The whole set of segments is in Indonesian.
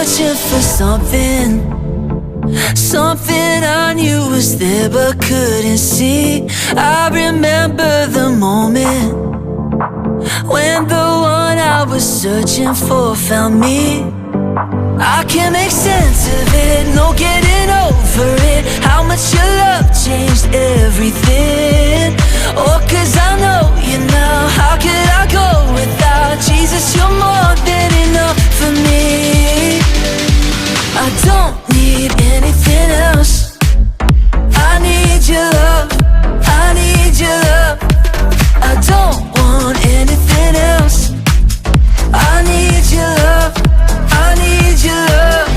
searching for something I knew was there but couldn't see. I remember the moment when the one I was searching for found me. I can't make sense of it, no getting over it. How much your love changed everything. Oh, 'cause I know you now. How could I go without Jesus? You're more than enough for me. I don't need anything else. I need your love, I need your love. I don't want anything else. I need your love, I need your love.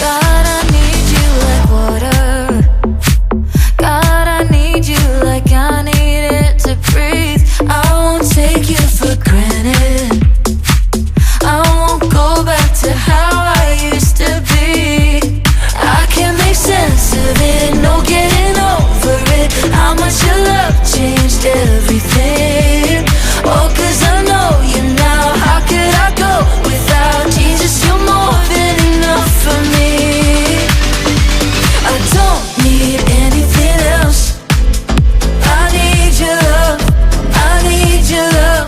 God, I need you like water. God, I need you like I need it to breathe. I won't take you for granted. I won't go back to how I used to be. I can't make sense of it, no getting over it. How much your love changed everything. Oh, 'cause I know you now. How could I go without Jesus? You're more than enough for me. I don't need anything else. I need your love, I need your love.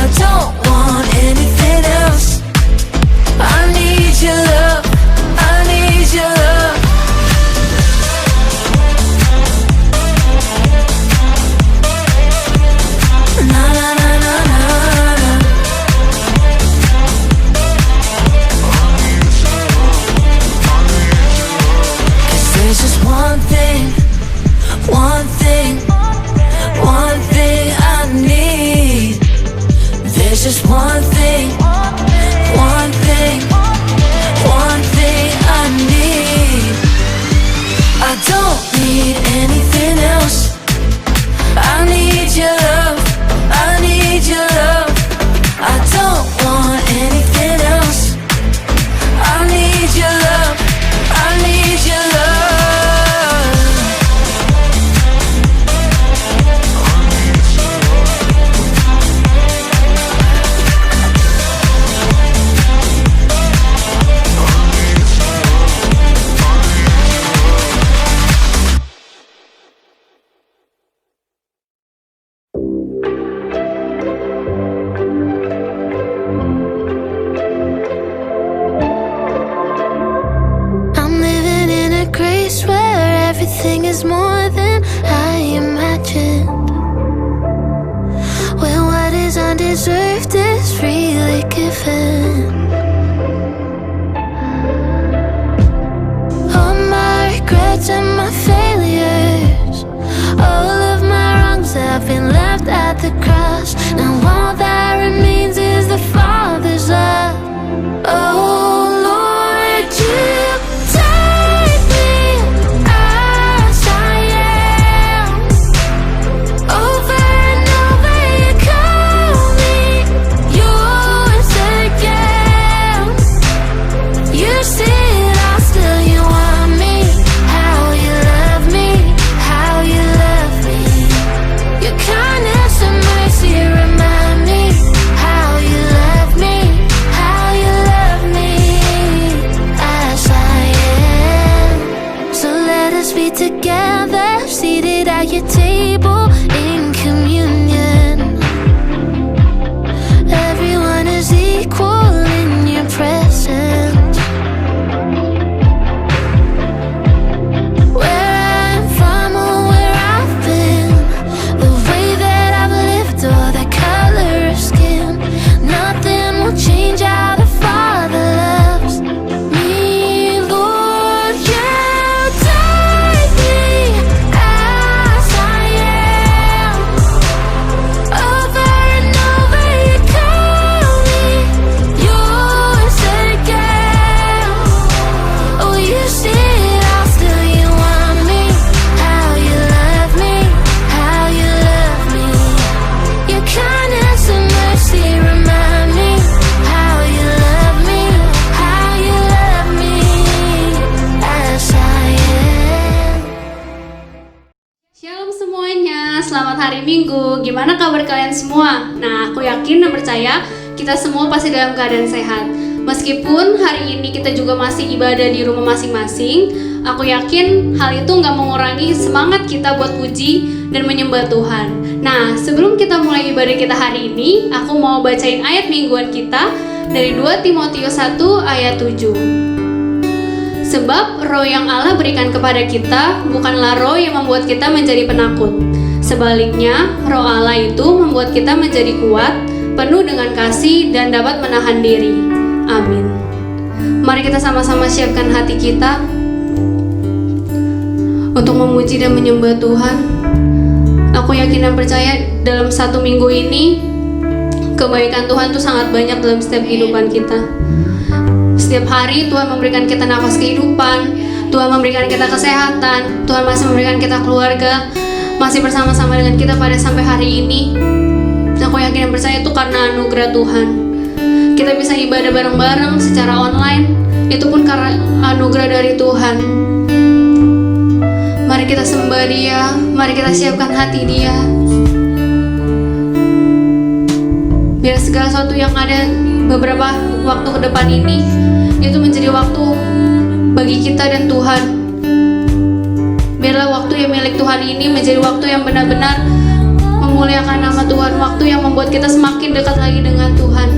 I don't want anything else. I need your love, I need your love. Na na na na na na. 'Cause there's just one thing, one thing, one thing I need. There's just one thing, one thing, one thing I need. I don't need anything else. I need your love, I need your love. I don't want anything else. I need your love, I need your love. I'm living in a grace where everything is more than I imagined, where what is undeserved is freely given. All my regrets and my failures, all of my wrongs have been left at the cross. Now all that remains is the Father's love. Oh Lord, you take me as I am. Over and over you call me yours again. You said I'll still you want me. How you love me, how you love me. Your kindness and mercy remind me how you love me, how you love me as I am. So let us be together, seated at your table in communion. Everyone is equal in your presence. Where I'm from or where I've been, the way that I've lived or the color of skin, nothing will change how the Father loves me. Lord, you take me as I am. hari Minggu. Gimana kabar kalian semua? Nah, aku yakin dan percaya kita semua pasti dalam keadaan sehat. Meskipun hari ini kita juga masih ibadah di rumah masing-masing, aku yakin hal itu nggak mengurangi semangat kita buat puji dan menyembah Tuhan. Nah, sebelum kita mulai ibadah kita hari ini, aku mau bacain ayat mingguan kita dari 2 Timotius 1 ayat 7. Sebab roh yang Allah berikan kepada kita bukanlah roh yang membuat kita menjadi penakut. Sebaliknya, roh Allah itu membuat kita menjadi kuat, penuh dengan kasih dan dapat menahan diri. Amin. Mari kita sama-sama siapkan hati kita untuk memuji dan menyembah Tuhan. Aku yakin dan percaya dalam 1 minggu ini kebaikan Tuhan itu sangat banyak dalam setiap kehidupan kita. Setiap hari Tuhan memberikan kita nafas kehidupan, Tuhan memberikan kita kesehatan, Tuhan masih memberikan kita keluarga, masih bersama-sama dengan kita pada sampai hari ini. Aku yakin dan percaya itu karena anugerah Tuhan. Kita bisa ibadah bareng-bareng secara online, itu pun karena anugerah dari Tuhan. Mari kita sembah Dia, mari kita siapkan hati Dia. Biar segala sesuatu yang ada beberapa waktu ke depan ini itu menjadi waktu bagi kita dan Tuhan. Biarlah waktu yang milik Tuhan ini menjadi waktu yang benar-benar memuliakan nama Tuhan, waktu yang membuat kita semakin dekat lagi dengan Tuhan.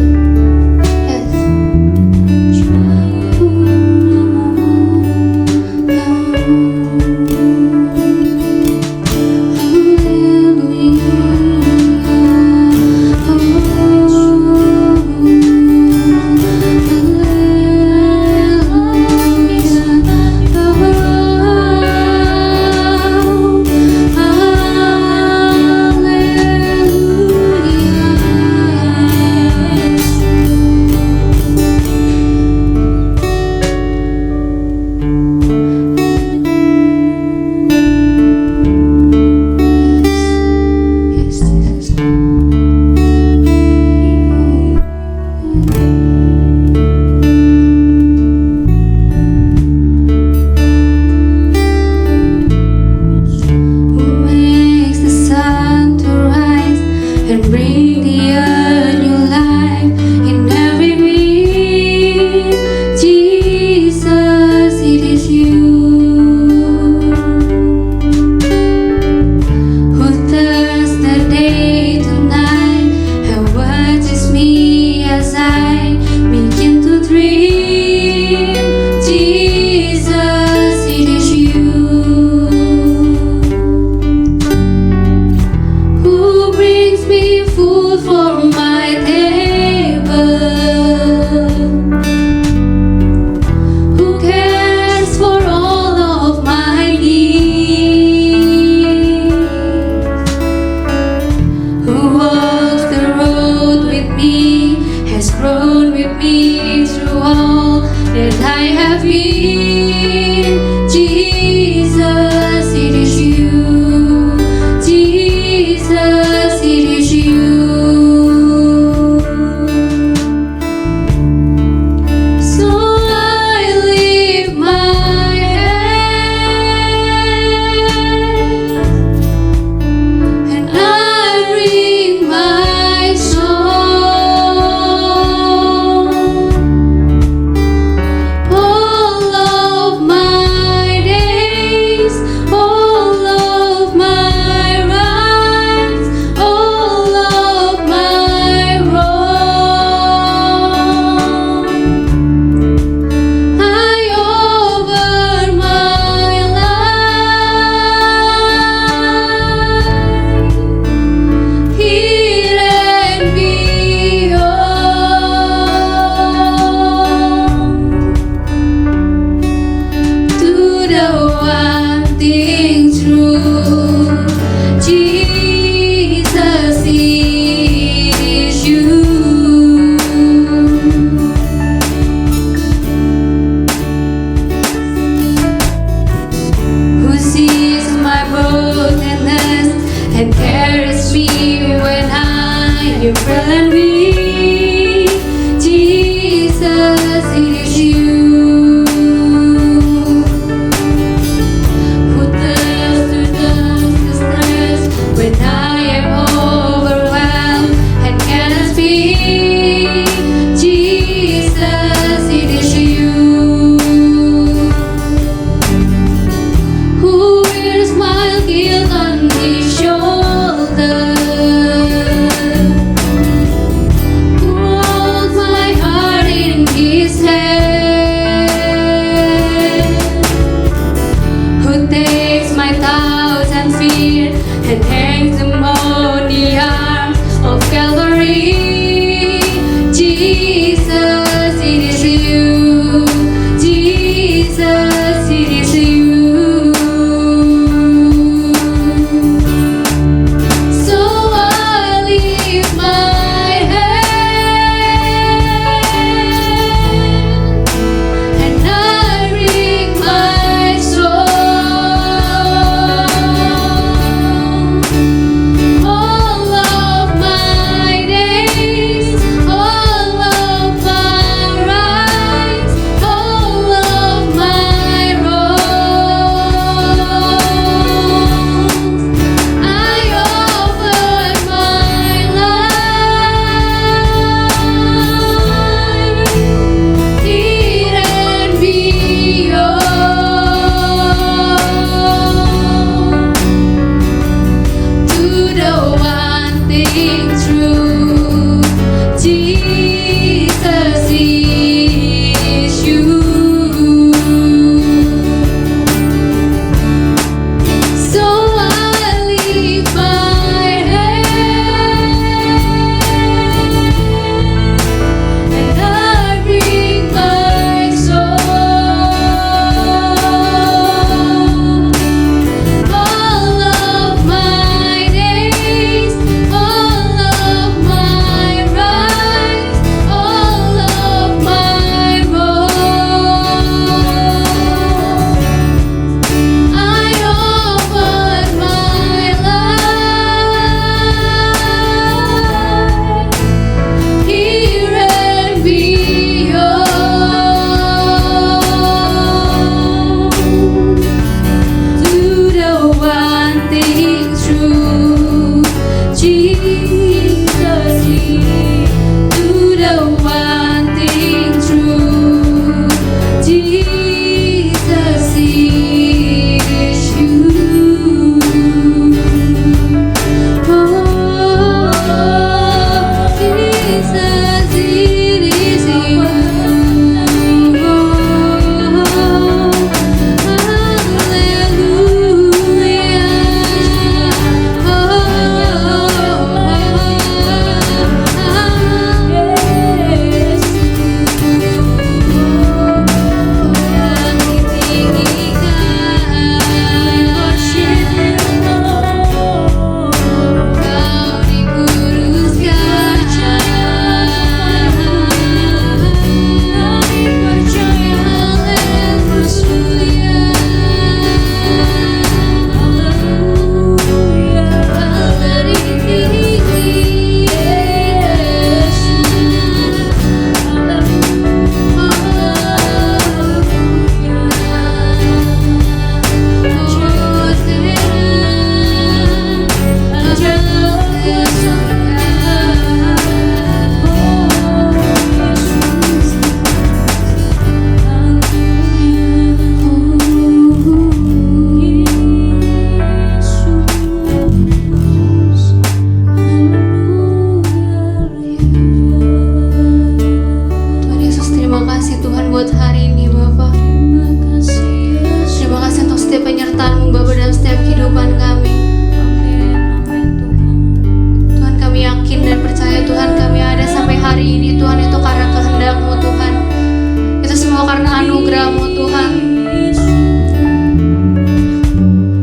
anugerah-Mu Tuhan.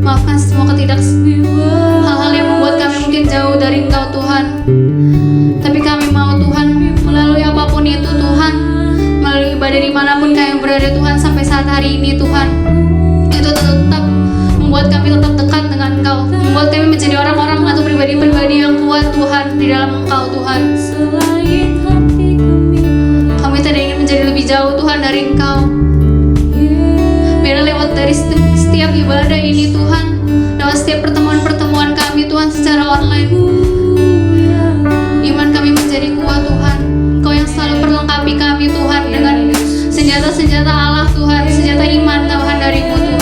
Maafkan semua hal-hal yang membuat kami mungkin jauh dari Engkau Tuhan. Tapi kami mau Tuhan, melalui apapun itu Tuhan, melalui ibadah dimanapun kami berada Tuhan sampai saat hari ini Tuhan, itu tetap membuat kami tetap dekat dengan Engkau, membuat kami menjadi orang-orang atau pribadi-pribadi yang kuat Tuhan di dalam Engkau Tuhan. Kami tidak ingin menjadi lebih jauh Tuhan dari Engkau. Biarlah lewat dari setiap ibadah ini Tuhan, lewat setiap pertemuan-pertemuan kami Tuhan secara online, iman kami menjadi kuat Tuhan. Kau yang selalu perlengkapi kami Tuhan dengan senjata-senjata Allah Tuhan, senjata iman Tuhan dari-Mu Tuhan.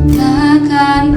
Takkan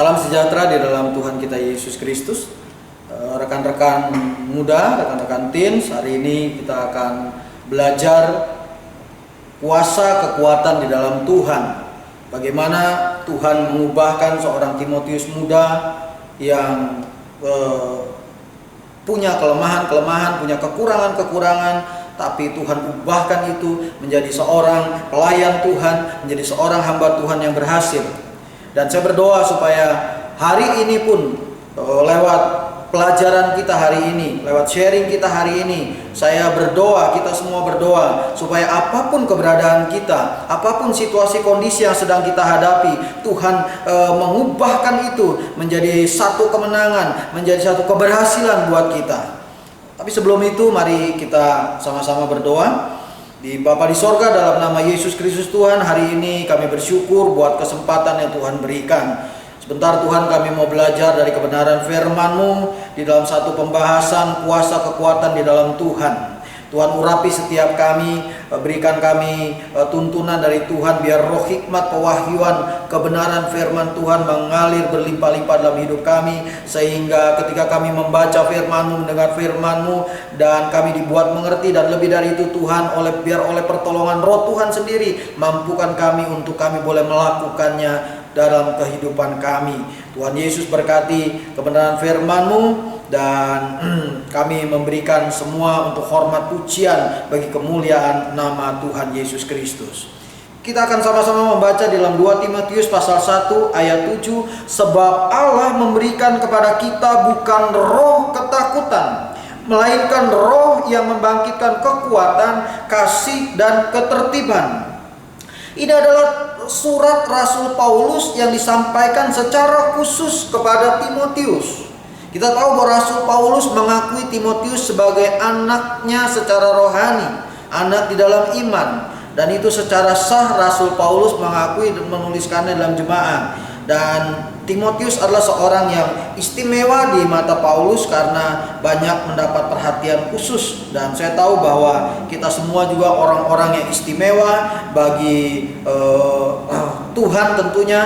Salam sejahtera di dalam Tuhan kita Yesus Kristus. Rekan-rekan muda, rekan-rekan teens, hari ini kita akan belajar kuasa kekuatan di dalam Tuhan. Bagaimana Tuhan mengubahkan seorang Timotius muda yang punya kelemahan-kelemahan, punya kekurangan-kekurangan, tapi Tuhan ubahkan itu menjadi seorang pelayan Tuhan, menjadi seorang hamba Tuhan yang berhasil. Dan saya berdoa supaya hari ini pun lewat pelajaran kita hari ini, lewat sharing kita hari ini, saya berdoa, kita semua berdoa supaya apapun keberadaan kita, apapun situasi kondisi yang sedang kita hadapi, Tuhan mengubahkan itu menjadi satu kemenangan, menjadi satu keberhasilan buat kita. Tapi sebelum itu mari kita sama-sama berdoa. Di Bapa di sorga, dalam nama Yesus Kristus Tuhan, hari ini kami bersyukur buat kesempatan yang Tuhan berikan. Sebentar Tuhan, kami mau belajar dari kebenaran firman-Mu di dalam satu pembahasan kuasa kekuatan di dalam Tuhan. Tuhan urapi setiap kami, berikan kami tuntunan dari Tuhan, biar roh hikmat, pewahyuan, kebenaran firman Tuhan mengalir berlimpah-limpah dalam hidup kami, sehingga ketika kami membaca firman-Mu, mendengar firman-Mu, dan kami dibuat mengerti, dan lebih dari itu Tuhan, biar oleh pertolongan roh Tuhan sendiri, mampukan kami untuk kami boleh melakukannya dalam kehidupan kami. Tuhan Yesus berkati kebenaran firman-Mu, dan kami memberikan semua untuk hormat pujian bagi kemuliaan nama Tuhan Yesus Kristus. Kita akan sama-sama membaca dalam 2 Timotius pasal 1 ayat 7. Sebab Allah memberikan kepada kita bukan roh ketakutan, melainkan roh yang membangkitkan kekuatan, kasih, dan ketertiban. Ini adalah surat Rasul Paulus yang disampaikan secara khusus kepada Timotius. Kita tahu bahwa Rasul Paulus mengakui Timotius sebagai anaknya secara rohani, anak di dalam iman. Dan itu secara sah Rasul Paulus mengakui dan menuliskannya dalam jemaat. Dan Timotius adalah seorang yang istimewa di mata Paulus karena banyak mendapat perhatian khusus. Dan saya tahu bahwa kita semua juga orang-orang yang istimewa bagi Tuhan, tentunya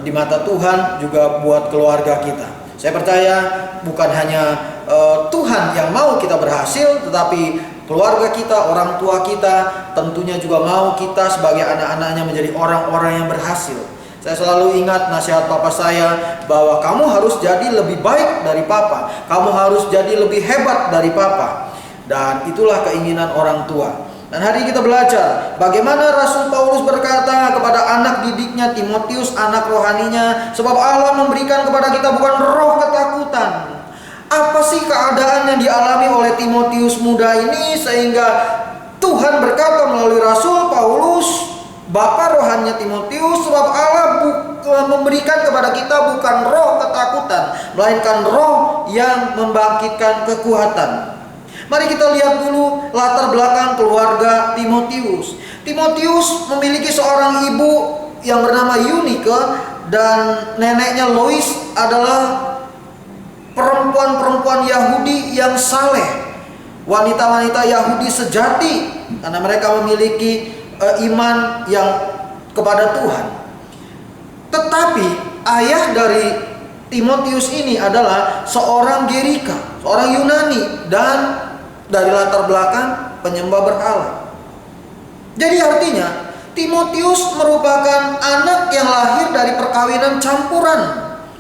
di mata Tuhan, juga buat keluarga kita. Saya percaya bukan hanya Tuhan yang mau kita berhasil, tetapi keluarga kita, orang tua kita tentunya juga mau kita sebagai anak-anaknya menjadi orang-orang yang berhasil. Saya selalu ingat nasihat papa saya bahwa kamu harus jadi lebih baik dari papa, kamu harus jadi lebih hebat dari papa. Dan itulah keinginan orang tua. Dan hari ini kita belajar bagaimana Rasul Paulus berkata kepada anak didiknya Timotius, anak rohaninya, sebab Allah memberikan kepada kita bukan roh ketakutan. Apa sih keadaan yang dialami oleh Timotius muda ini sehingga Tuhan berkata melalui Rasul Paulus, Bapa rohaninya Timotius, sebab Allah memberikan kepada kita bukan roh ketakutan, melainkan roh yang membangkitkan kekuatan. Mari kita lihat dulu latar belakang keluarga Timotius. Timotius memiliki seorang ibu yang bernama Eunike, dan neneknya Lois adalah perempuan-perempuan Yahudi yang saleh, wanita-wanita Yahudi sejati, karena mereka memiliki iman yang kepada Tuhan. Tetapi ayah dari Timotius ini adalah seorang Gerika, seorang Yunani, dan dari latar belakang penyembah berhala. Jadi artinya Timotius merupakan anak yang lahir dari perkawinan campuran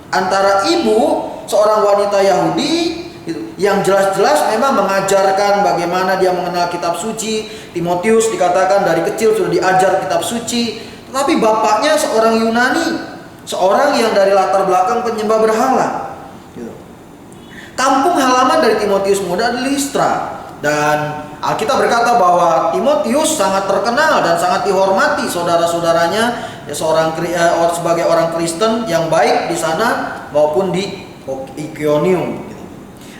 antara ibu, seorang wanita Yahudi yang jelas-jelas memang mengajarkan bagaimana dia mengenal kitab suci. Timotius dikatakan dari kecil sudah diajar kitab suci. Tetapi bapaknya seorang Yunani, seorang yang dari latar belakang penyembah berhala. Kampung halaman dari Timotius muda adalah Listra. Dan Alkitab berkata bahwa Timotius sangat terkenal dan sangat dihormati saudara-saudaranya, ya, sebagai orang Kristen yang baik di sana maupun di Iconium.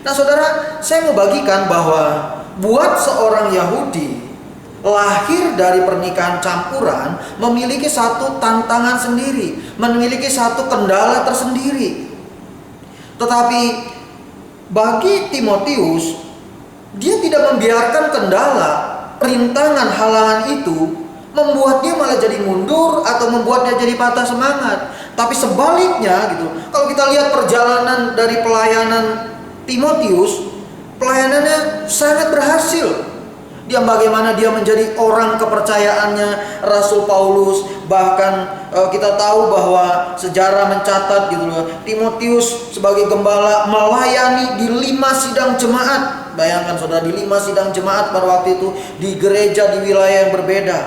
Nah saudara, saya mau bagikan bahwa buat seorang Yahudi lahir dari pernikahan campuran memiliki satu tantangan sendiri, memiliki satu kendala tersendiri. Tetapi bagi Timotius, dia tidak membiarkan kendala, rintangan, halangan itu membuat dia malah jadi mundur atau membuat dia jadi patah semangat. Tapi sebaliknya gitu, kalau kita lihat perjalanan dari pelayanan Timotius, pelayanannya sangat berhasil. Dia bagaimana dia menjadi orang kepercayaannya Rasul Paulus. Bahkan kita tahu bahwa sejarah mencatat gitu loh, Timotius sebagai gembala melayani di 5 sidang jemaat. Bayangkan saudara, di 5 sidang jemaat pada waktu itu, di gereja di wilayah yang berbeda.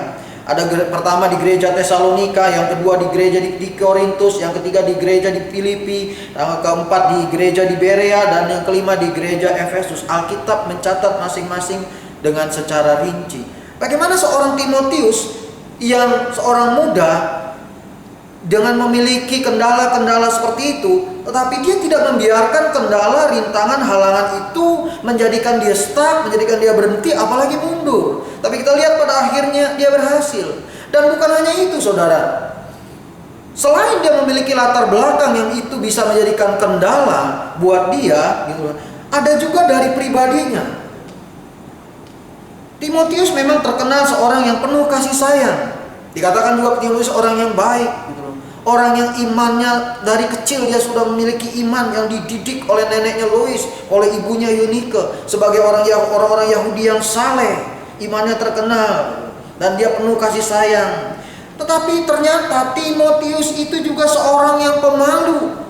Ada pertama di gereja Tesalonika, yang kedua di gereja di Korintus, yang ketiga di gereja di Filipi, yang keempat di gereja di Berea, dan yang kelima di gereja Efesus. Alkitab mencatat masing-masing dengan secara rinci. Bagaimana seorang Timotius yang seorang muda dengan memiliki kendala-kendala seperti itu, tetapi dia tidak membiarkan kendala, rintangan, halangan itu menjadikan dia stuck, menjadikan dia berhenti, apalagi mundur. Tapi kita lihat pada akhirnya dia berhasil. Dan bukan hanya itu saudara, selain dia memiliki latar belakang yang itu bisa menjadikan kendala buat dia gitu, ada juga dari pribadinya. Timotius memang terkenal seorang yang penuh kasih sayang. Dikatakan juga Timotius orang yang baik gitu loh. Orang yang imannya dari kecil dia sudah memiliki iman yang dididik oleh neneknya Lois, oleh ibunya Eunike sebagai orang-orang Yahudi yang saleh. Imannya terkenal dan dia penuh kasih sayang. Tetapi ternyata Timotius itu juga seorang yang pemalu.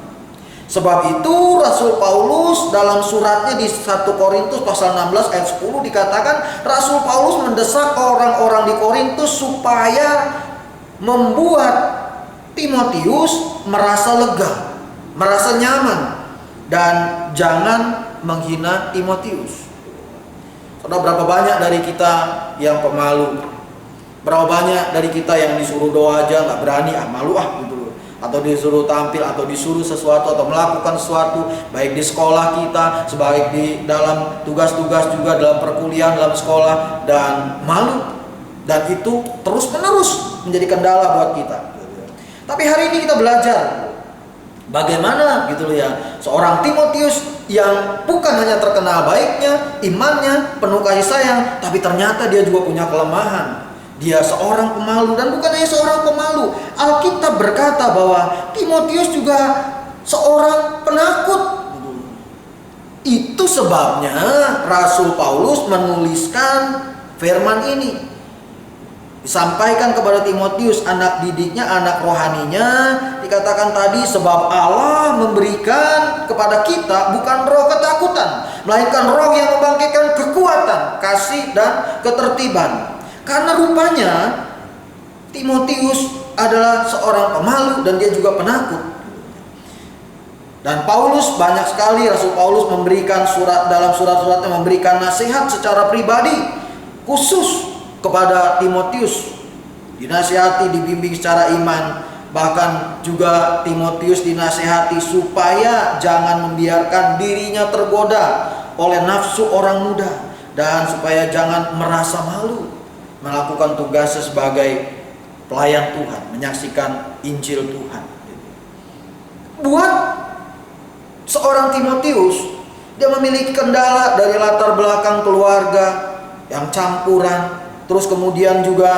Sebab itu Rasul Paulus dalam suratnya di 1 Korintus pasal 16 ayat 10 dikatakan, Rasul Paulus mendesak orang-orang di Korintus supaya membuat Timotius merasa lega, merasa nyaman, dan jangan menghina Timotius. Saudara, berapa banyak dari kita yang pemalu? Berapa banyak dari kita yang disuruh doa aja nggak berani, malu gitu loh. Atau disuruh tampil, atau disuruh sesuatu, atau melakukan sesuatu, baik di sekolah kita, sebaik di dalam tugas-tugas juga dalam perkuliahan, dalam sekolah, dan malu. Dan itu terus menerus menjadi kendala buat kita. Tapi hari ini kita belajar bagaimana gitu loh ya, seorang Timotius yang bukan hanya terkenal baiknya, imannya, penuh kasih sayang, tapi ternyata dia juga punya kelemahan. Dia seorang pemalu, dan bukan hanya seorang pemalu. Alkitab berkata bahwa Timotius juga seorang penakut. Itu sebabnya Rasul Paulus menuliskan firman ini. Disampaikan kepada Timotius, anak didiknya, anak rohaninya. Dikatakan tadi, sebab Allah memberikan kepada kita bukan roh ketakutan, melainkan roh yang membangkitkan kekuatan, kasih, dan ketertiban. Karena rupanya Timotius adalah seorang pemalu dan dia juga penakut. Dan Paulus banyak sekali, Rasul Paulus memberikan dalam surat-suratnya memberikan nasihat secara pribadi khusus kepada Timotius. Dinasihati, dibimbing secara iman. Bahkan juga Timotius dinasihati supaya jangan membiarkan dirinya tergoda oleh nafsu orang muda, dan supaya jangan merasa malu melakukan tugasnya sebagai pelayan Tuhan, menyaksikan Injil Tuhan. Buat seorang Timotius, dia memiliki kendala dari latar belakang keluarga yang campuran, terus kemudian juga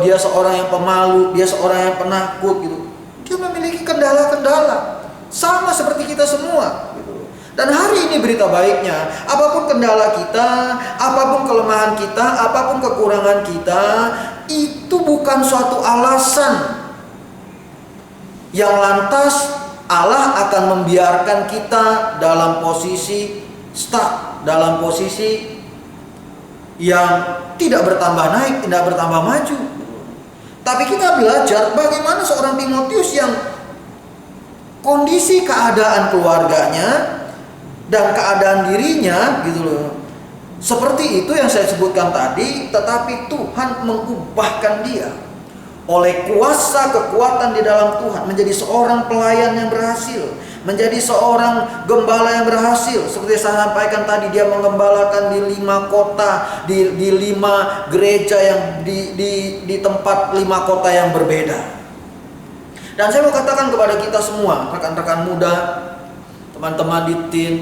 dia seorang yang pemalu, dia seorang yang penakut gitu. Dia memiliki kendala-kendala sama seperti kita semua. Dan hari ini berita baiknya, apapun kendala kita, apapun kelemahan kita, apapun kekurangan kita, itu bukan suatu alasan yang lantas Allah akan membiarkan kita dalam posisi stuck, dalam posisi yang tidak bertambah naik, tidak bertambah maju. Tapi kita belajar bagaimana seorang Timotius yang kondisi keadaan keluarganya dan keadaan dirinya gitu loh, seperti itu yang saya sebutkan tadi, tetapi Tuhan mengubahkan dia oleh kuasa kekuatan di dalam Tuhan menjadi seorang pelayan yang berhasil, menjadi seorang gembala yang berhasil. Seperti saya sampaikan tadi, dia menggembalakan di 5 kota, di 5 gereja yang di tempat 5 kota yang berbeda. Dan saya mau katakan kepada kita semua, rekan-rekan muda, teman-teman di teen,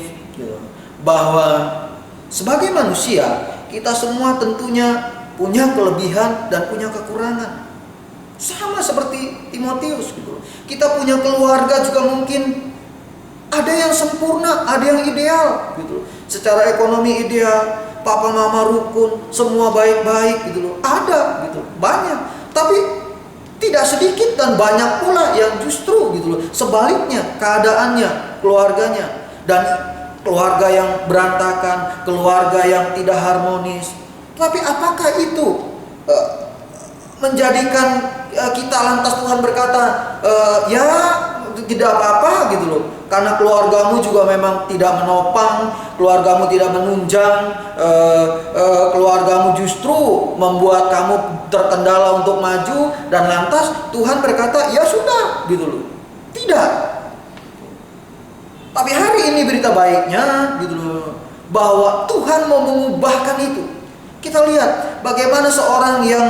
bahwa sebagai manusia kita semua tentunya punya kelebihan dan punya kekurangan. Sama seperti Timotius gitu. Kita punya keluarga juga mungkin ada yang sempurna, ada yang ideal gitu. Secara ekonomi ideal, papa mama rukun, semua baik-baik gitu loh. Ada gitu, banyak. Tapi tidak sedikit dan banyak pula yang justru gitu loh, sebaliknya keadaannya, keluarganya, dan keluarga yang berantakan, keluarga yang tidak harmonis. Tapi apakah itu menjadikan kita lantas Tuhan berkata ya tidak apa-apa gitu loh, karena keluargamu juga memang tidak menopang, keluargamu tidak menunjang, keluargamu justru membuat kamu terkendala untuk maju, dan lantas Tuhan berkata ya sudah gitu loh. Tidak. Tapi hari ini berita baiknya gitu loh, bahwa Tuhan mau mengubahkan itu. Kita lihat bagaimana seorang yang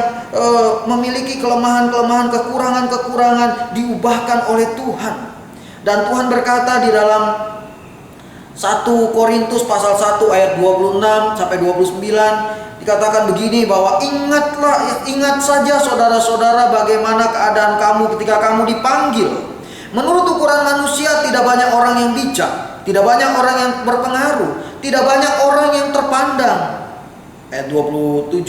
memiliki kelemahan-kelemahan, kekurangan-kekurangan diubahkan oleh Tuhan. Dan Tuhan berkata di dalam 1 Korintus pasal 1 ayat 26 sampai 29 dikatakan begini, bahwa ingat saja saudara-saudara bagaimana keadaan kamu ketika kamu dipanggil. Menurut ukuran manusia tidak banyak orang yang bijak, tidak banyak orang yang berpengaruh, tidak banyak orang yang terpandang. Ayat 27,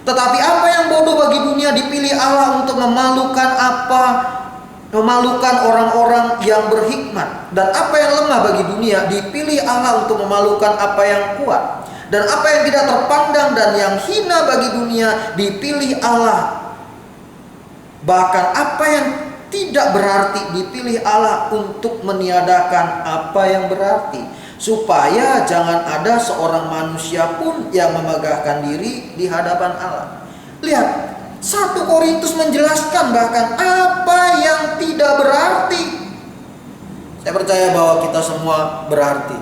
tetapi apa yang bodoh bagi dunia dipilih Allah untuk memalukan orang-orang yang berhikmat, dan apa yang lemah bagi dunia dipilih Allah untuk memalukan apa yang kuat, dan apa yang tidak terpandang dan yang hina bagi dunia dipilih Allah, bahkan apa yang tidak berarti dipilih Allah untuk meniadakan apa yang berarti, supaya jangan ada seorang manusia pun yang memegahkan diri di hadapan Allah. Lihat, 1 Korintus menjelaskan bahkan apa yang tidak berarti. Saya percaya bahwa kita semua berarti,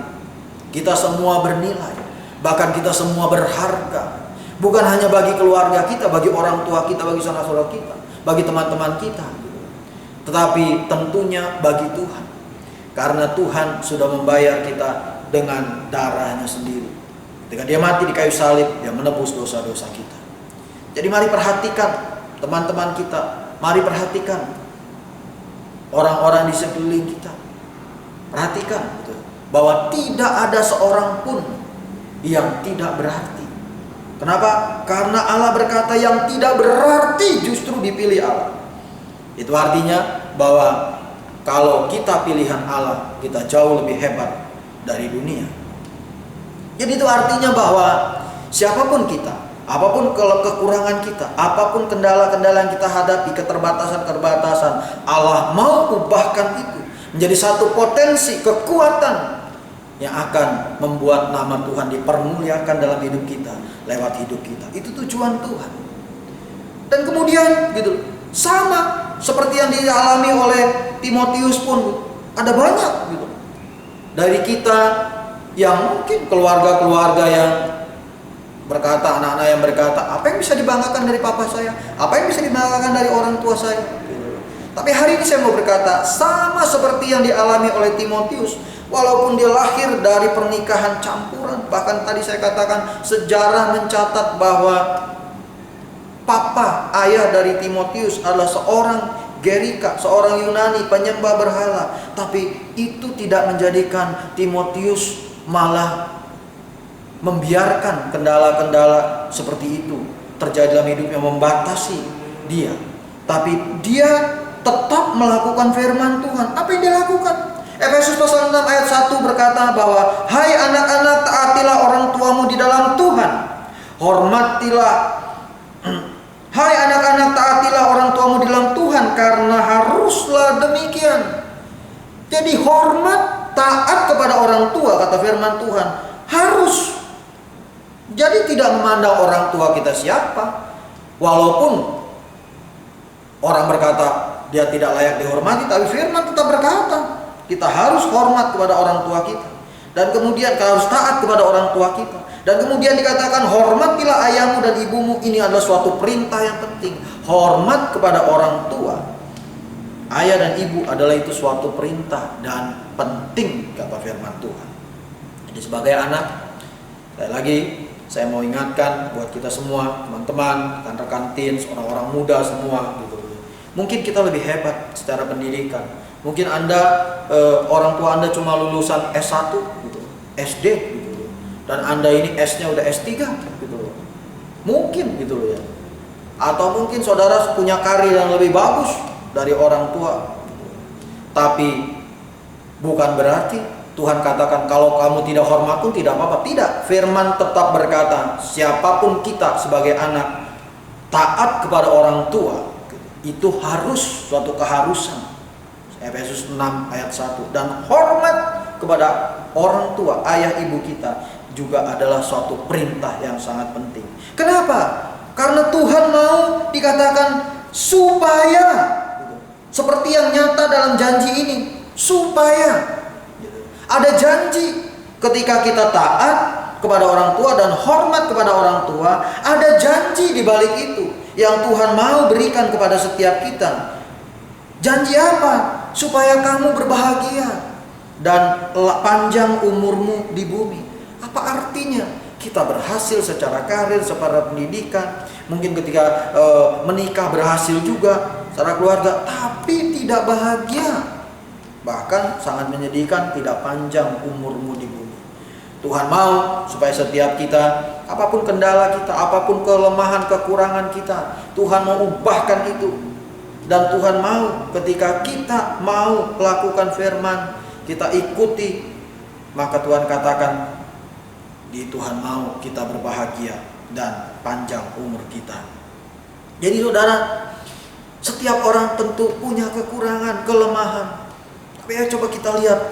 kita semua bernilai, bahkan kita semua berharga. Bukan hanya bagi keluarga kita, bagi orang tua kita, bagi saudara-saudara kita, bagi teman-teman kita, tetapi tentunya bagi Tuhan. Karena Tuhan sudah membayar kita dengan darahnya sendiri. Ketika dia mati di kayu salib, dia menebus dosa-dosa kita. Jadi mari perhatikan teman-teman kita, mari perhatikan orang-orang di sekeliling kita. Perhatikan gitu, bahwa tidak ada seorang pun yang tidak berarti. Kenapa? Karena Allah berkata yang tidak berarti justru dipilih Allah. Itu artinya bahwa kalau kita pilihan Allah, kita jauh lebih hebat dari dunia. Jadi itu artinya bahwa siapapun kita, apapun kekurangan kita, apapun kendala-kendala yang kita hadapi, keterbatasan-keterbatasan, Allah mau ubahkan itu menjadi satu potensi kekuatan yang akan membuat nama Tuhan dipermuliakan dalam hidup kita, lewat hidup kita. Itu tujuan Tuhan. Dan kemudian gitu, sama seperti yang dialami oleh Timotius pun, ada banyak gitu dari kita yang mungkin keluarga-keluarga yang berkata, anak-anak yang berkata, apa yang bisa dibanggakan dari papa saya, apa yang bisa dibanggakan dari orang tua saya. Tapi hari ini saya mau berkata, sama seperti yang dialami oleh Timotius, walaupun dia lahir dari pernikahan campuran, bahkan tadi saya katakan sejarah mencatat bahwa papa, ayah dari Timotius adalah seorang Gerika, seorang Yunani, penyembah berhala. Tapi itu tidak menjadikan Timotius malah membiarkan kendala-kendala seperti itu terjadi dalam hidupnya, membatasi dia. Tapi dia tetap melakukan firman Tuhan. Apa yang dia lakukan? Efesus pasal 6 ayat 1 berkata bahwa, hai anak-anak, taatilah orang tuamu di dalam Tuhan. Hormatilah hai anak-anak, taatilah orang tuamu di dalam Tuhan, karena haruslah demikian. Jadi hormat, taat kepada orang tua, kata firman Tuhan, harus. Jadi tidak memandang orang tua kita siapa, walaupun orang berkata dia tidak layak dihormati, tapi firman tetap berkata kita harus hormat kepada orang tua kita, dan kemudian kita harus taat kepada orang tua kita. Dan kemudian dikatakan, hormatilah ayahmu dan ibumu. Ini adalah suatu perintah yang penting. Hormat kepada orang tua, ayah dan ibu, adalah itu suatu perintah dan penting, kata firman Tuhan. Jadi sebagai anak, sekali lagi saya mau ingatkan buat kita semua, teman-teman, rekan-rekan teens, orang-orang muda semua gitu. Mungkin kita lebih hebat secara pendidikan. Mungkin Anda, orang tua Anda cuma lulusan S1 gitu, SD gitu. Dan Anda ini S-nya udah S3 gitu. Mungkin gitu loh ya. Atau mungkin saudara punya karir yang lebih bagus dari orang tua. Tapi bukan berarti Tuhan katakan kalau kamu tidak hormat pun tidak apa-apa. Tidak, firman tetap berkata siapapun kita sebagai anak taat kepada orang tua itu harus suatu keharusan. Efesus 6 ayat 1. Dan hormat kepada orang tua, ayah ibu kita juga adalah suatu perintah yang sangat penting. Kenapa? Karena Tuhan mau dikatakan supaya, seperti yang nyata dalam janji ini, supaya ada janji ketika kita taat kepada orang tua dan hormat kepada orang tua, ada janji di balik itu yang Tuhan mau berikan kepada setiap kita. Janji apa? Supaya kamu berbahagia dan panjang umurmu di bumi. Apa artinya? Kita berhasil secara karir, secara pendidikan, mungkin ketika menikah berhasil juga secara keluarga, tapi tidak bahagia. Bahkan sangat menyedihkan, tidak panjang umurmu di bumi. Tuhan mau supaya setiap kita, apapun kendala kita, apapun kelemahan, kekurangan kita, Tuhan mau ubahkan itu. Dan Tuhan mau ketika kita mau melakukan firman, kita ikuti, maka Tuhan katakan di Tuhan mau kita berbahagia dan panjang umur kita. Jadi saudara, setiap orang tentu punya kekurangan, kelemahan. Tapi ya coba kita lihat,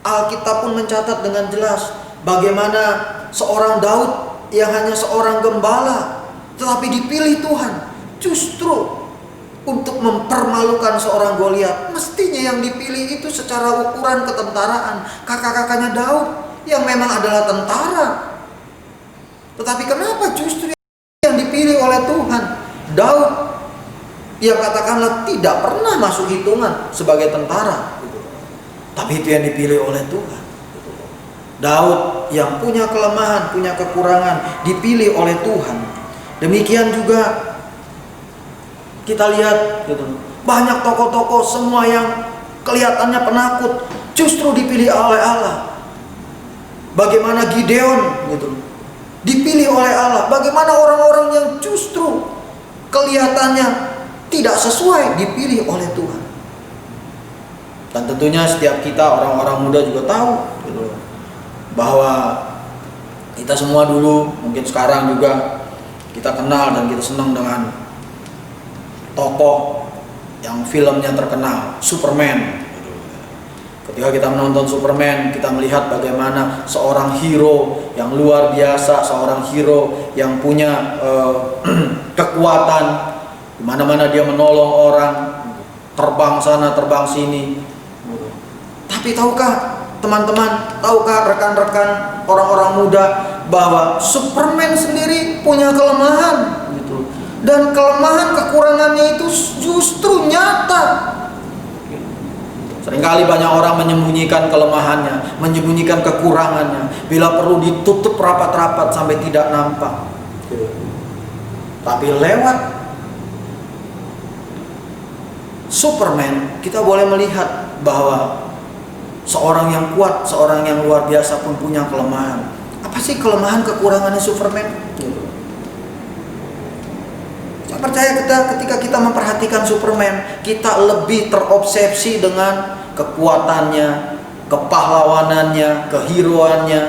Alkitab pun mencatat dengan jelas bagaimana seorang Daud yang hanya seorang gembala, tetapi dipilih Tuhan justru untuk mempermalukan seorang Goliat. Mestinya yang dipilih itu secara ukuran ketentaraan kakak-kakaknya Daud yang memang adalah tentara. Tetapi kenapa justru yang dipilih oleh Tuhan, Daud yang katakanlah tidak pernah masuk hitungan sebagai tentara, tapi itu yang dipilih oleh Tuhan. Daud yang punya kelemahan, punya kekurangan, dipilih oleh Tuhan. Demikian juga kita lihat gitu, banyak tokoh-tokoh semua yang kelihatannya penakut justru dipilih oleh Allah. Bagaimana Gideon gitu, dipilih oleh Allah. Bagaimana orang-orang yang justru kelihatannya tidak sesuai dipilih oleh Tuhan. Dan tentunya setiap kita orang-orang muda juga tahu gitu, bahwa kita semua dulu, mungkin sekarang juga kita kenal dan kita senang dengan tokoh yang filmnya terkenal, Superman. Ketika kita menonton Superman, kita melihat bagaimana seorang hero yang luar biasa, seorang hero yang punya kekuatan, di mana-mana dia menolong orang, terbang sana, terbang sini. Tapi tahukah teman-teman, tahukah rekan-rekan orang-orang muda bahwa Superman sendiri punya kelemahan gitu. Dan kelemahan kekurangannya itu justru nyata. Seringkali banyak orang menyembunyikan kelemahannya, menyembunyikan kekurangannya. Bila perlu ditutup rapat-rapat sampai tidak nampak. Tapi lewat Superman kita boleh melihat bahwa seorang yang kuat, seorang yang luar biasa pun punya kelemahan. Apa sih kelemahan kekurangannya Superman? Saya percaya ketika kita memperhatikan Superman, kita lebih terobsesi dengan kekuatannya, kepahlawanannya, keheroannya,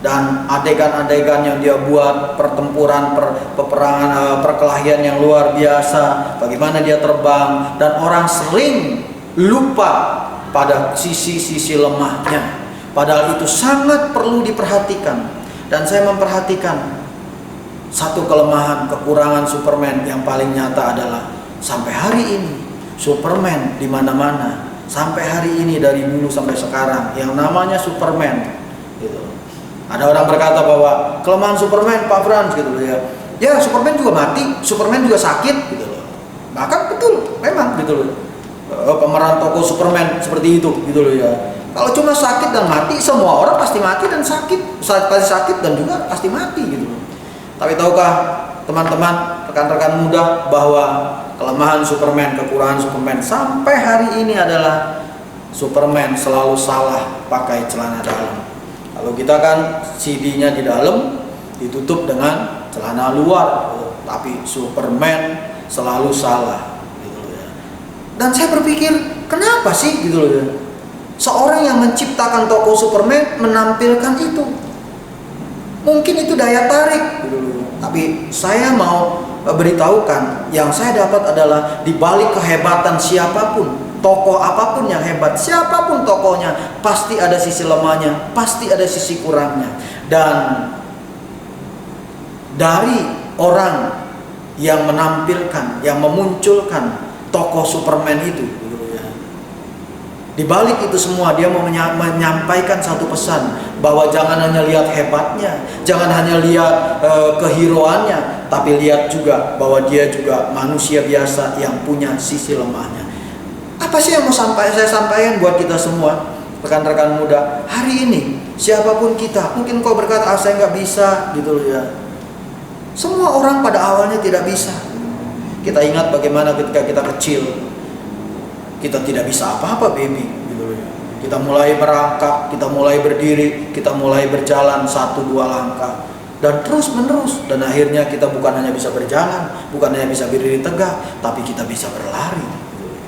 dan adegan-adegan yang dia buat, pertempuran, peperangan, perkelahian yang luar biasa, bagaimana dia terbang, dan orang sering lupa pada sisi-sisi lemahnya. Padahal itu sangat perlu diperhatikan. Dan saya memperhatikan satu kelemahan, kekurangan Superman yang paling nyata adalah sampai hari ini Superman di mana-mana. Sampai hari ini dari dulu sampai sekarang yang namanya Superman gitu. Ada orang berkata bahwa kelemahan Superman Pak Frans gitu loh ya. Ya Superman juga mati, Superman juga sakit gitu loh. Bahkan betul, memang gitu loh. Pemeran tokoh Superman seperti itu gitu loh ya. Kalau cuma sakit dan mati, semua orang pasti mati dan sakit, pasti sakit dan juga pasti mati gitu loh. Tapi tahukah teman-teman, rekan-rekan muda, bahwa kelemahan Superman, kekurangan Superman sampai hari ini adalah Superman selalu salah pakai celana dalam. Kalau kita kan CD-nya di dalam ditutup dengan celana luar, tapi Superman selalu salah gitu ya. Dan saya berpikir, kenapa sih gitu loh ya? Seorang yang menciptakan tokoh Superman menampilkan itu. Mungkin itu daya tarik gitu loh. Tapi saya mau beritahukan, yang saya dapat adalah di balik kehebatan siapapun, tokoh apapun yang hebat, siapapun tokohnya, pasti ada sisi lemahnya, pasti ada sisi kurangnya. Dan dari orang yang menampilkan, yang memunculkan tokoh Superman itu, di balik itu semua dia mau menyampaikan satu pesan, bahwa jangan hanya lihat hebatnya, jangan hanya lihat keheroannya, tapi lihat juga bahwa dia juga manusia biasa yang punya sisi lemahnya. Apa sih yang mau saya sampaikan buat kita semua, rekan-rekan muda hari ini? Siapapun kita, mungkin kau berkata, saya nggak bisa gitu loh ya. Semua orang pada awalnya tidak bisa. Kita ingat bagaimana ketika kita kecil, kita tidak bisa apa-apa baby gitu loh. Kita mulai merangkak, kita mulai berdiri, kita mulai berjalan 1-2 langkah, dan terus menerus, dan akhirnya kita bukan hanya bisa berjalan, bukan hanya bisa berdiri tegak, tapi kita bisa berlari gitu loh.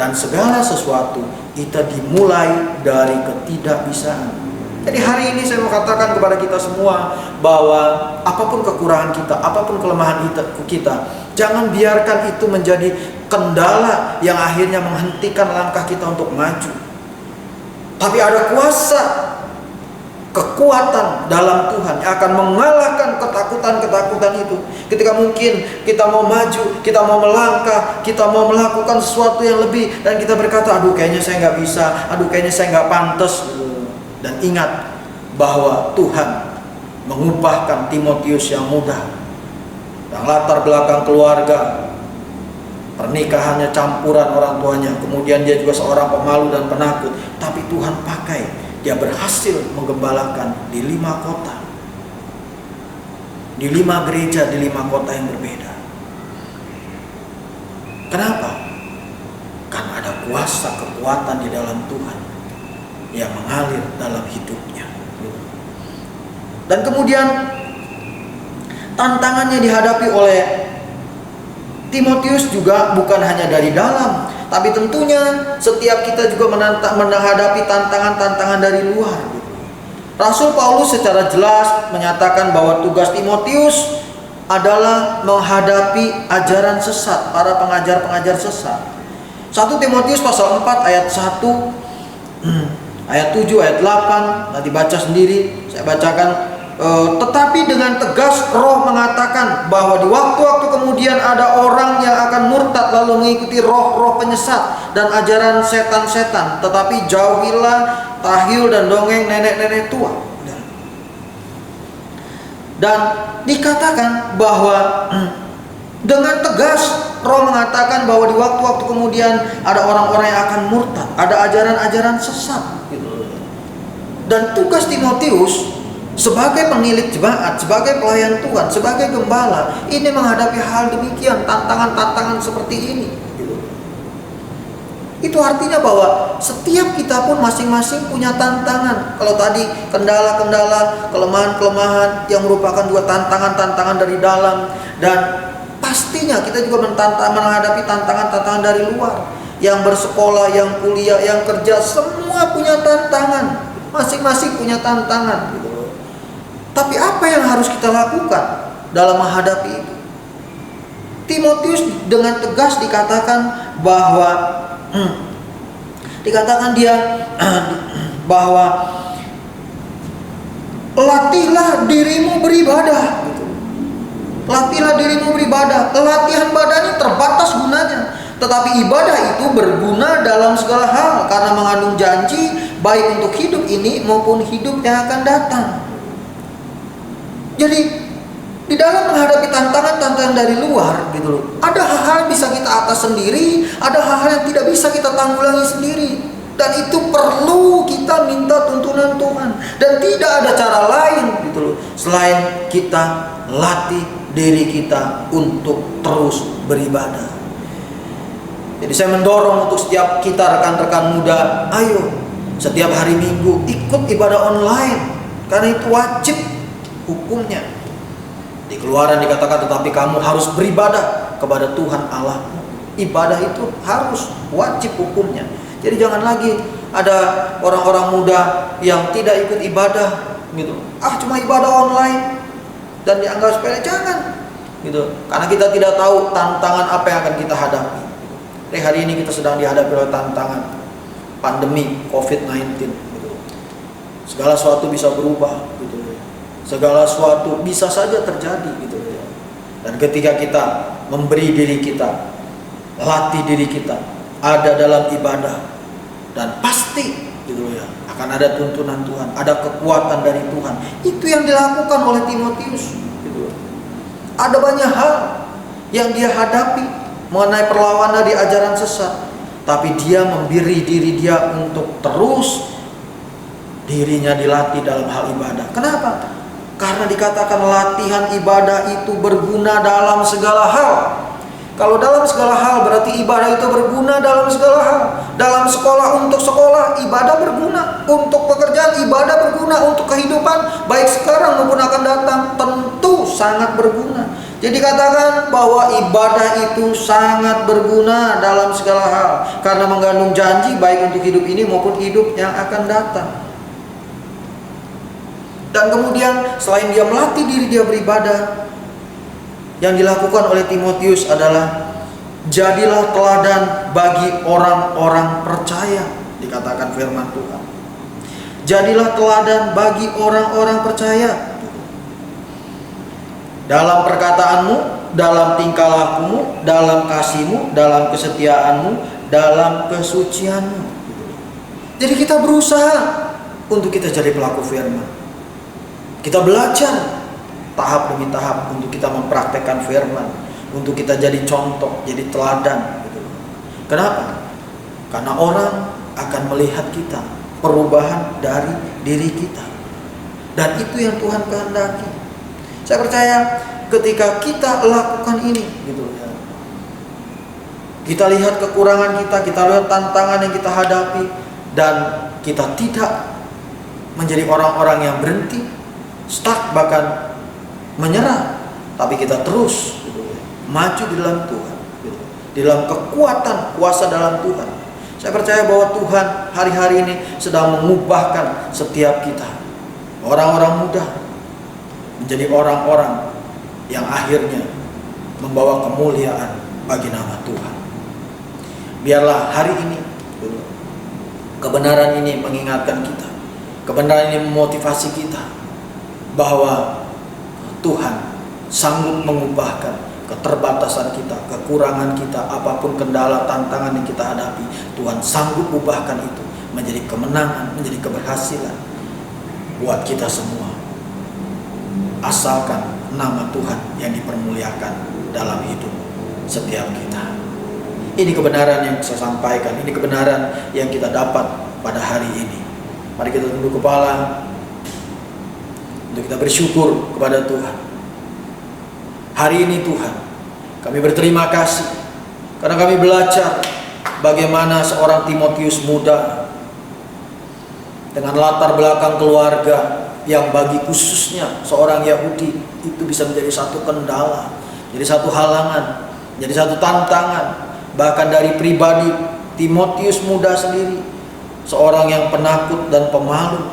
Dan segala sesuatu kita dimulai dari ketidakbisaan. Jadi hari ini saya mau katakan kepada kita semua bahwa apapun kekurangan kita, apapun kelemahan kita, jangan biarkan itu menjadi kendala yang akhirnya menghentikan langkah kita untuk maju. Tapi ada kuasa, kekuatan dalam Tuhan yang akan mengalahkan ketakutan-ketakutan itu. Ketika mungkin kita mau maju, kita mau melangkah, kita mau melakukan sesuatu yang lebih, dan kita berkata, aduh kayaknya saya nggak bisa, aduh kayaknya saya nggak pantas. Dan ingat bahwa Tuhan mengubahkan Timotius yang muda, yang latar belakang keluarga, pernikahannya campuran orang tuanya, kemudian dia juga seorang pemalu dan penakut, tapi Tuhan pakai, dia berhasil menggembalakan di 5 kota, di 5 gereja, di 5 kota yang berbeda. Kenapa? Karena ada kuasa kekuatan di dalam Tuhan yang mengalir dalam hidupnya. Dan kemudian tantangannya dihadapi oleh Timotius juga bukan hanya dari dalam, tapi tentunya setiap kita juga menghadapi tantangan-tantangan dari luar. Rasul Paulus secara jelas menyatakan bahwa tugas Timotius adalah menghadapi ajaran sesat, para pengajar-pengajar sesat. 1 Timotius pasal 4 ayat 1, ayat 7, ayat 8, nanti baca sendiri, saya bacakan. Tetapi dengan tegas Roh mengatakan bahwa di waktu-waktu kemudian ada orang yang akan murtad lalu mengikuti roh-roh penyesat dan ajaran setan-setan. Tetapi jauhilah tahyul dan dongeng nenek-nenek tua. Dan dikatakan bahwa dengan tegas Roh mengatakan bahwa di waktu-waktu kemudian ada orang-orang yang akan murtad, ada ajaran-ajaran sesat. Dan tugas Timotius sebagai penilik jemaat, sebagai pelayan Tuhan, sebagai gembala, ini menghadapi hal demikian, tantangan-tantangan seperti ini. Itu artinya bahwa setiap kita pun masing-masing punya tantangan. Kalau tadi kendala-kendala, kelemahan-kelemahan yang merupakan juga tantangan-tantangan dari dalam, dan pastinya kita juga menghadapi tantangan-tantangan dari luar. Yang bersekolah, yang kuliah, yang kerja, semua punya tantangan, masing-masing punya tantangan. Tapi apa yang harus kita lakukan dalam menghadapi itu? Timotius dengan tegas dikatakan bahwa bahwa latihlah dirimu beribadah. Latihlah dirimu beribadah. Latihan badan ini terbatas gunanya, tetapi ibadah itu berguna dalam segala hal karena mengandung janji baik untuk hidup ini maupun hidup yang akan datang. Jadi di dalam menghadapi tantangan-tantangan dari luar gitu loh, ada hal-hal yang bisa kita atas sendiri, ada hal-hal yang tidak bisa kita tanggulangi sendiri, dan itu perlu kita minta tuntunan Tuhan, dan tidak ada cara lain gitu loh selain kita latih diri kita untuk terus beribadah. Jadi saya mendorong untuk setiap kita rekan-rekan muda, ayo setiap hari Minggu ikut ibadah online, karena itu wajib hukumnya. Di Keluaran dikatakan, tetapi kamu harus beribadah kepada Tuhan Allahmu. Ibadah itu harus wajib hukumnya. Jadi jangan lagi ada orang-orang muda yang tidak ikut ibadah gitu. Cuma ibadah online dan dianggap sepele, jangan gitu. Karena kita tidak tahu tantangan apa yang akan kita hadapi. Hari ini kita sedang dihadapi oleh tantangan pandemi COVID-19 gitu. Segala sesuatu bisa berubah gitu. Segala sesuatu bisa saja terjadi gitu ya. Dan ketika kita memberi diri kita, latih diri kita ada dalam ibadah, dan pasti gitu ya, akan ada tuntunan Tuhan, ada kekuatan dari Tuhan. Itu yang dilakukan oleh Timotius gitu. Ada banyak hal yang dia hadapi mengenai perlawanan di ajaran sesat, tapi dia memberi diri dia untuk terus dirinya dilatih dalam hal ibadah. Kenapa? Karena dikatakan latihan ibadah itu berguna dalam segala hal. Kalau dalam segala hal berarti ibadah itu berguna dalam segala hal. Dalam sekolah, untuk sekolah ibadah berguna, untuk pekerjaan ibadah berguna, untuk kehidupan baik sekarang maupun akan datang tentu sangat berguna. Jadi katakan bahwa ibadah itu sangat berguna dalam segala hal, karena mengandung janji baik untuk hidup ini maupun hidup yang akan datang. Dan kemudian selain dia melatih diri dia beribadah, yang dilakukan oleh Timotius adalah jadilah teladan bagi orang-orang percaya. Dikatakan firman Tuhan, jadilah teladan bagi orang-orang percaya dalam perkataanmu, dalam tingkah lakumu, dalam kasihmu, dalam kesetiaanmu, dalam kesucianmu. Jadi kita berusaha untuk kita jadi pelaku firman. Kita belajar tahap demi tahap untuk kita mempraktekkan firman, untuk kita jadi contoh, jadi teladan gitu. Kenapa? Karena orang akan melihat kita, perubahan dari diri kita. Dan itu yang Tuhan kehendaki. Saya percaya ketika kita lakukan ini gitu ya, kita lihat kekurangan kita lihat tantangan yang kita hadapi, dan kita tidak menjadi orang-orang yang berhenti, stuck, bahkan menyerah, tapi kita terus maju di dalam Tuhan, di dalam kekuatan kuasa dalam Tuhan. Saya percaya bahwa Tuhan hari-hari ini sedang mengubahkan setiap kita, orang-orang muda, menjadi orang-orang yang akhirnya membawa kemuliaan bagi nama Tuhan. Biarlah hari ini kebenaran ini mengingatkan kita, kebenaran ini memotivasi kita bahwa Tuhan sanggup mengubahkan keterbatasan kita, kekurangan kita, apapun kendala, tantangan yang kita hadapi. Tuhan sanggup ubahkan itu menjadi kemenangan, menjadi keberhasilan buat kita semua. Asalkan nama Tuhan yang dipermuliakan dalam hidup setiap kita. Ini kebenaran yang saya sampaikan, ini kebenaran yang kita dapat pada hari ini. Mari kita tunduk kepala untuk kita bersyukur kepada Tuhan. Hari ini Tuhan, kami berterima kasih karena kami belajar bagaimana seorang Timotius muda dengan latar belakang keluarga yang bagi khususnya seorang Yahudi itu bisa menjadi satu kendala, jadi satu halangan, jadi satu tantangan. Bahkan dari pribadi Timotius muda sendiri, seorang yang penakut dan pemalu,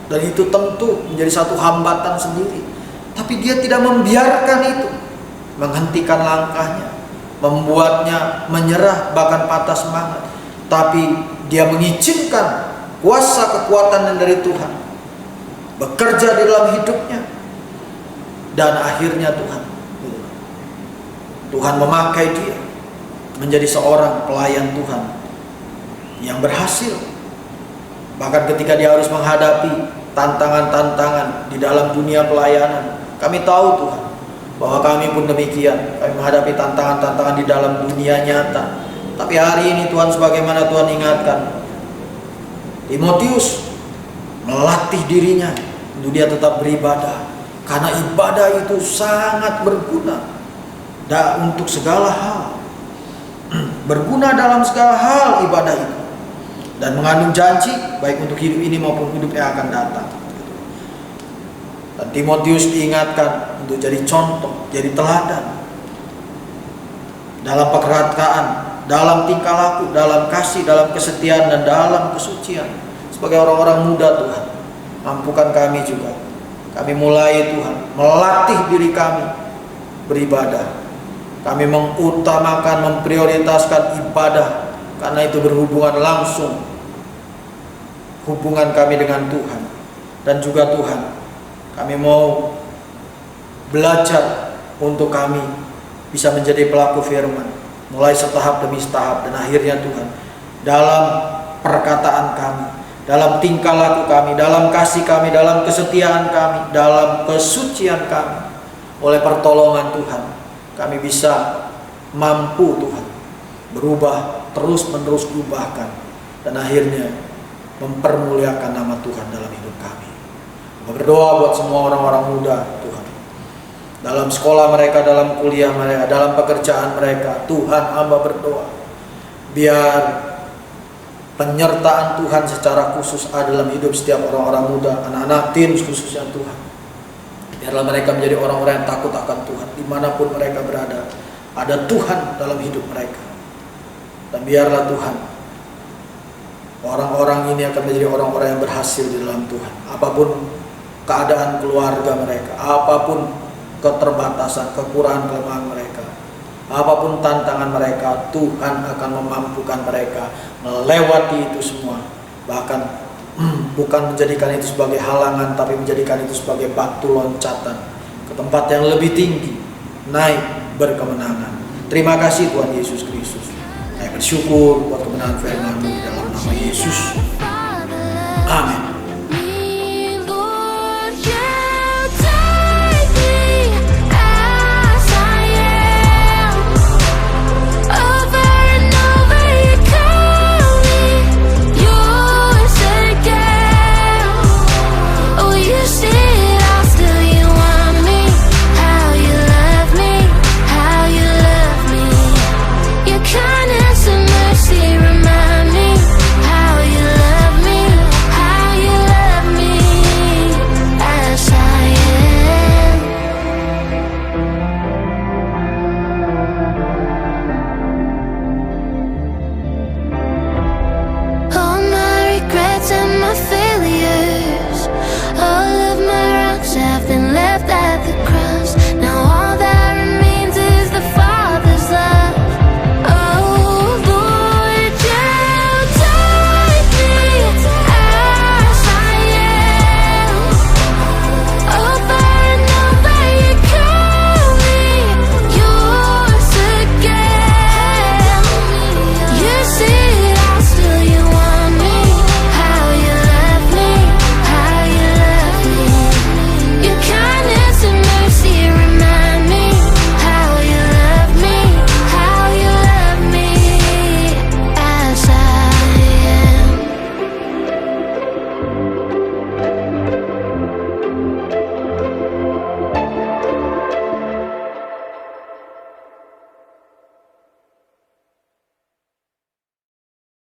dan itu tentu menjadi satu hambatan sendiri. Tapi dia tidak membiarkan itu menghentikan langkahnya, membuatnya menyerah bahkan patah semangat. Tapi dia mengizinkan kuasa kekuatan dari Tuhan bekerja di dalam hidupnya. Dan akhirnya Tuhan memakai dia menjadi seorang pelayan Tuhan yang berhasil. Bahkan ketika dia harus menghadapi tantangan-tantangan di dalam dunia pelayanan, kami tahu Tuhan bahwa kami pun demikian. Kami menghadapi tantangan-tantangan di dalam dunia nyata. Tapi hari ini Tuhan, sebagaimana Tuhan ingatkan, Timotius melatih dirinya untuk dia tetap beribadah, Karena ibadah itu sangat berguna untuk segala hal. Berguna dalam segala hal ibadah itu. Dan mengandung janji baik untuk hidup ini maupun hidup yang akan datang. Dan Timotius diingatkan untuk jadi contoh, jadi teladan dalam perkataan, dalam tingkah laku, dalam kasih, dalam kesetiaan, dan dalam kesucian. Sebagai orang-orang muda Tuhan, mampukan kami juga. Kami mulai Tuhan melatih diri kami beribadah. Kami mengutamakan, memprioritaskan ibadah, karena itu berhubungan langsung hubungan kami dengan Tuhan. Dan juga Tuhan, kami mau belajar untuk kami bisa menjadi pelaku firman, mulai setahap demi setahap, dan akhirnya Tuhan dalam perkataan kami, dalam tingkah laku kami, dalam kasih kami, dalam kesetiaan kami, dalam kesucian kami, oleh pertolongan Tuhan kami bisa mampu Tuhan berubah, terus menerus diubahkan, dan akhirnya mempermuliakan nama Tuhan dalam hidup kami. Berdoa buat semua orang-orang muda Tuhan, dalam sekolah mereka, dalam kuliah mereka, dalam pekerjaan mereka. Tuhan, hamba berdoa biar penyertaan Tuhan secara khusus ada dalam hidup setiap orang-orang muda, anak-anak teens khususnya Tuhan. Biarlah mereka menjadi orang-orang yang takut akan Tuhan dimanapun mereka berada. Ada Tuhan dalam hidup mereka. Dan biarlah Tuhan, orang-orang ini akan menjadi orang-orang yang berhasil di dalam Tuhan. Apapun keadaan keluarga mereka, apapun keterbatasan, kekurangan, kelemahan mereka, apapun tantangan mereka, Tuhan akan memampukan mereka melewati itu semua. Bahkan bukan menjadikan itu sebagai halangan, tapi menjadikan itu sebagai batu loncatan ke tempat yang lebih tinggi, naik berkemenangan. Terima kasih Tuhan Yesus Kristus. Saya bersyukur buat kebenaran firman-Mu di dalam nama Yesus. Amin.